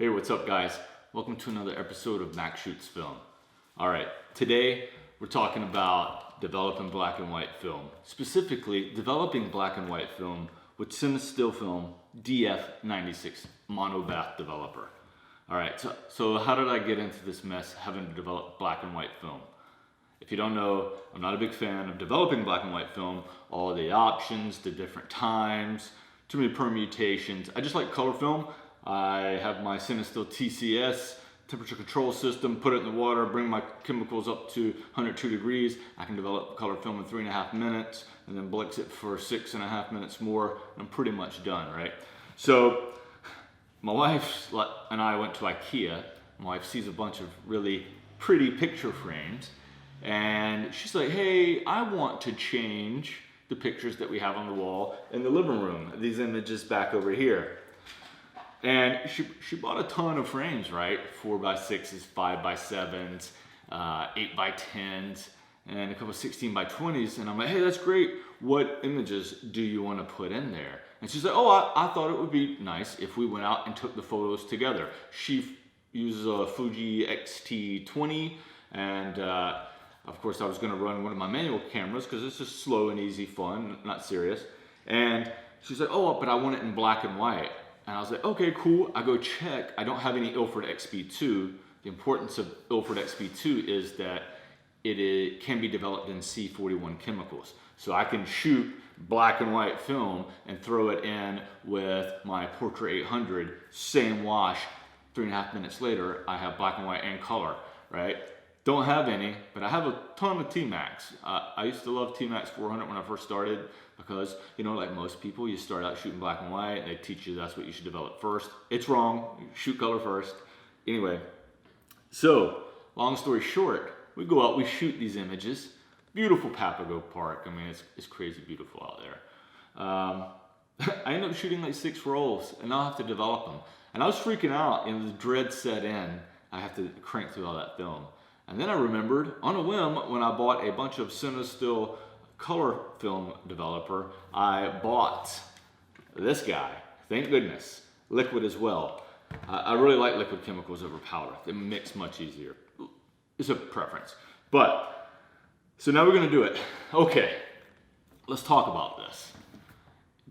Hey, what's up guys? Welcome to another episode of Max Shoots Film. Alright, today we're talking about developing black and white film. Specifically, developing black and white film with Cinestill Df96 Monobath developer. Alright, so how did I get into this mess having to develop black and white film? If you don't know, I'm not a big fan of developing black and white film, all the options, the different times, too many permutations. I just like color film. I have my Cinestill TCS temperature control system, put it in the water, bring my chemicals up to 102 degrees. I can develop color film in 3.5 minutes and then blix it for 6.5 minutes more. I'm pretty much done, right? So my wife and I went to IKEA. My wife sees a bunch of really pretty picture frames and she's like, hey, I want to change the pictures that we have on the wall in the living room. These images back over here. And she bought a ton of frames, right? 4x6s, 5x7s, 8x10s, and a couple 16x20s. And I'm like, hey, that's great. What images do you want to put in there? And she's like, oh, I thought it would be nice if we went out and took the photos together. She uses a Fuji X-T20, and of course I was going to run one of my manual cameras because it's just slow and easy fun, not serious. And she's like, oh, but I want it in black and white. And I was like, okay, cool. I go check. I don't have any Ilford XP2. The importance of Ilford XP2 is that it can be developed in C41 chemicals. So I can shoot black and white film and throw it in with my Portra 800, same wash. 3.5 minutes later, I have black and white and color, right? Don't have any, but I have a ton of T-Max. I used to love T-Max 400 when I first started because, you know, like most people, you start out shooting black and white and they teach you that's what you should develop first. It's wrong. Shoot color first. Anyway, so long story short, we go out, we shoot these images. Beautiful Papago Park. I mean, it's crazy beautiful out there. I end up shooting like 6 rolls and I'll have to develop them. And I was freaking out and the dread set in. I have to crank through all that film. And then I remembered, on a whim, when I bought a bunch of Cinestill color film developer, I bought this guy. Thank goodness. Liquid as well. I really like liquid chemicals over powder. They mix much easier. It's a preference. But, so now we're going to do it. Okay, let's talk about this.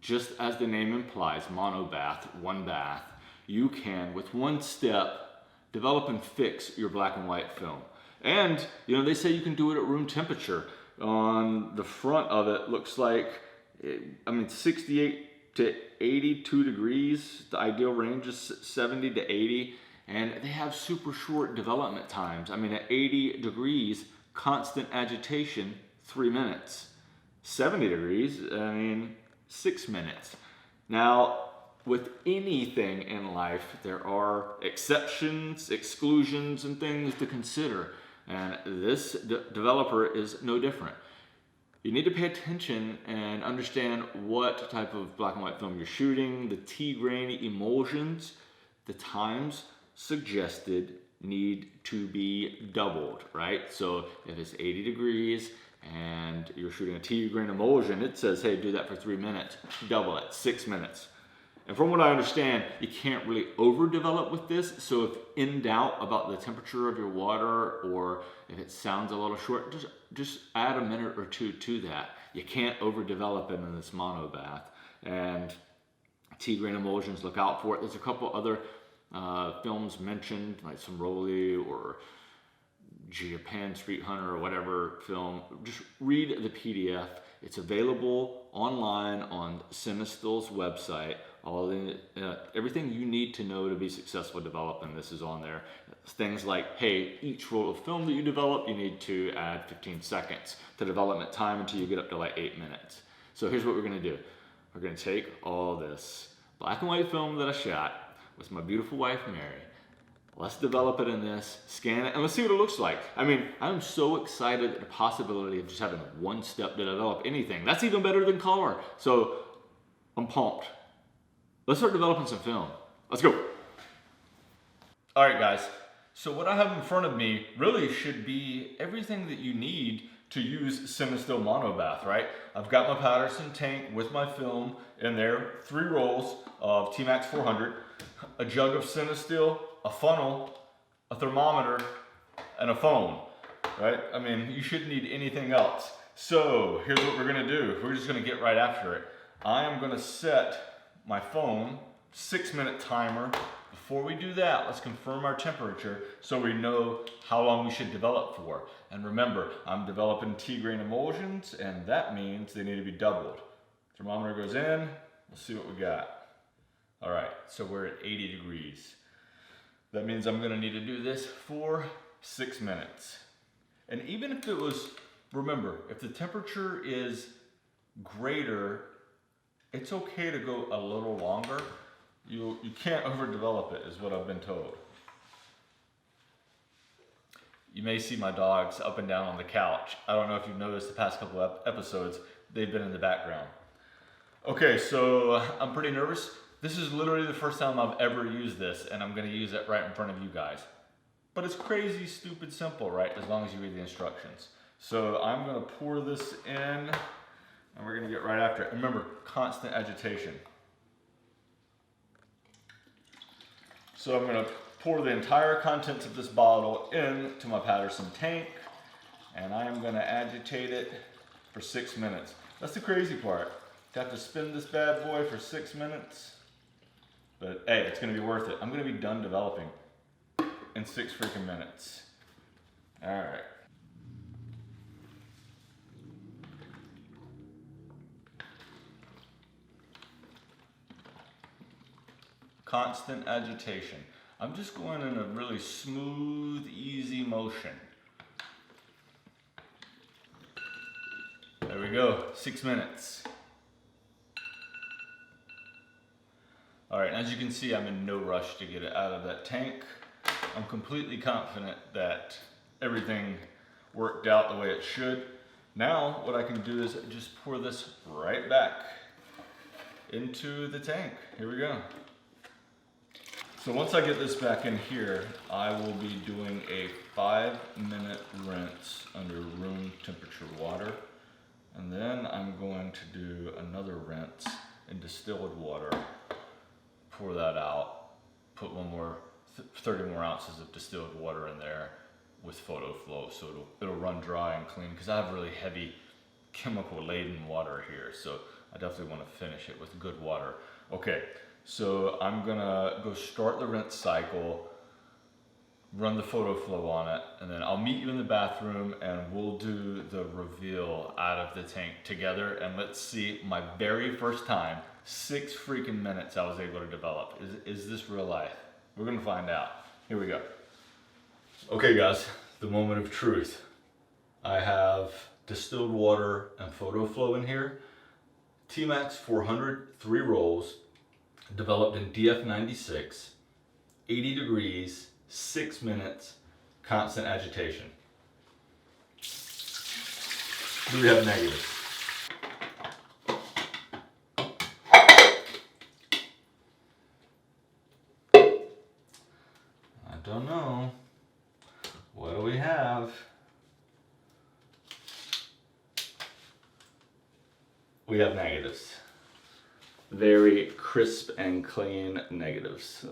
Just as the name implies, monobath, one bath, you can, with one step, develop and fix your black and white film. And, you know, they say you can do it at room temperature. On the front of it looks like, 68 to 82 degrees. The ideal range is 70 to 80. And they have super short development times. I mean, at 80 degrees, constant agitation, 3 minutes. 70 degrees, 6 minutes. Now, with anything in life, there are exceptions, exclusions, and things to consider. And this developer is no different. You need to pay attention and understand what type of black and white film you're shooting, the T-grain emulsions, the times suggested need to be doubled, right? So if it's 80 degrees and you're shooting a T-grain emulsion, it says, hey, do that for 3 minutes, double it, 6 minutes. And from what I understand, you can't really overdevelop with this. So if in doubt about the temperature of your water or if it sounds a little short, just add a minute or two to that. You can't overdevelop it in this monobath. And T-grain emulsions, look out for it. There's a couple other films mentioned, like some Rolly or Japan Street Hunter or whatever film. Just read the PDF. It's available online on Cinestill's website. Everything you need to know to be successful developing this is on there. Things like, hey, each roll of film that you develop, you need to add 15 seconds to development time until you get up to like 8 minutes. So here's what we're going to do. We're going to take all this black and white film that I shot with my beautiful wife, Mary. Let's develop it in this, scan it, and let's see what it looks like. I mean, I'm so excited at the possibility of just having one step to develop anything. That's even better than color. So I'm pumped. Let's start developing some film. Let's go. All right, guys. So what I have in front of me really should be everything that you need to use Cinestill Monobath, right? I've got my Patterson tank with my film in there, 3 rolls of T-Max 400, a jug of Cinestill, a funnel, a thermometer, and a phone, right? I mean, you shouldn't need anything else. So here's what we're gonna do. We're just gonna get right after it. I am gonna set my phone 6-minute timer. Before we do that, let's confirm our temperature so we know how long we should develop for. And remember, I'm developing T-grain emulsions, and that means they need to be doubled. Thermometer goes in, we'll see what we got. All right, so we're at 80 degrees. That means I'm gonna need to do this for 6 minutes. And even if it was, remember, if the temperature is greater, it's okay to go a little longer. You can't overdevelop it, is what I've been told. You may see my dogs up and down on the couch. I don't know if you've noticed the past couple of episodes, they've been in the background. Okay, so I'm pretty nervous. This is literally the first time I've ever used this, and I'm gonna use it right in front of you guys. But it's crazy, stupid simple, right? As long as you read the instructions. So I'm gonna pour this in, and we're gonna get right after it. Remember, constant agitation. So I'm gonna pour the entire contents of this bottle into my Patterson tank, and I am gonna agitate it for 6 minutes. That's the crazy part. Got to spin this bad boy for 6 minutes, but hey, it's gonna be worth it. I'm gonna be done developing in 6 freaking minutes. All right. Constant agitation. I'm just going in a really smooth, easy motion. There we go, 6 minutes. All right, as you can see, I'm in no rush to get it out of that tank. I'm completely confident that everything worked out the way it should. Now, what I can do is just pour this right back into the tank. Here we go. So once I get this back in here, I will be doing a 5-minute rinse under room temperature water. And then I'm going to do another rinse in distilled water. Pour that out, put 30 more ounces of distilled water in there with photo flow, so it'll run dry and clean, because I have really heavy chemical laden water here, so I definitely want to finish it with good water. Okay, so I'm gonna go start the rinse cycle, run the photo flow on it, and then I'll meet you in the bathroom and we'll do the reveal out of the tank together, and let's see my very first time, 6 freaking minutes I was able to develop. Is this real life? We're gonna find out. Here we go. Okay guys, the moment of truth. I have distilled water and photo flow in here. T-Max 400, 3 rolls, developed in Df96, 80 degrees, 6 minutes, constant agitation. Do we have negatives? I don't know. What do we have? We have negatives. Very crisp and clean negatives.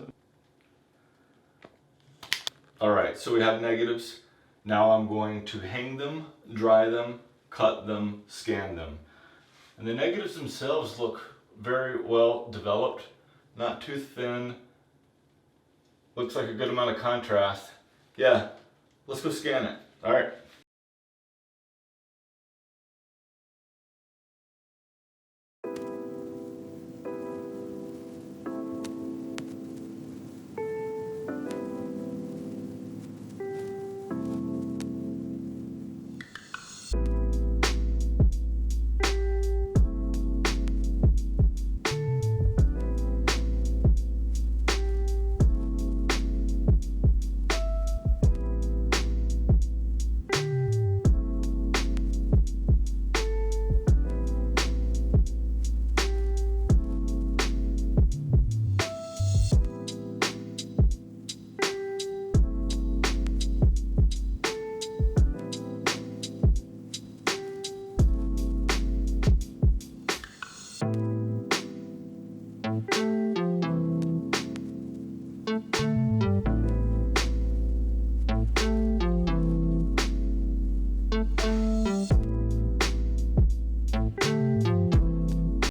All right, so we have negatives. Now I'm going to hang them, dry them, cut them, scan them. And the negatives themselves look very well developed, not too thin. Looks like a good amount of contrast. Yeah, let's go scan it. All right.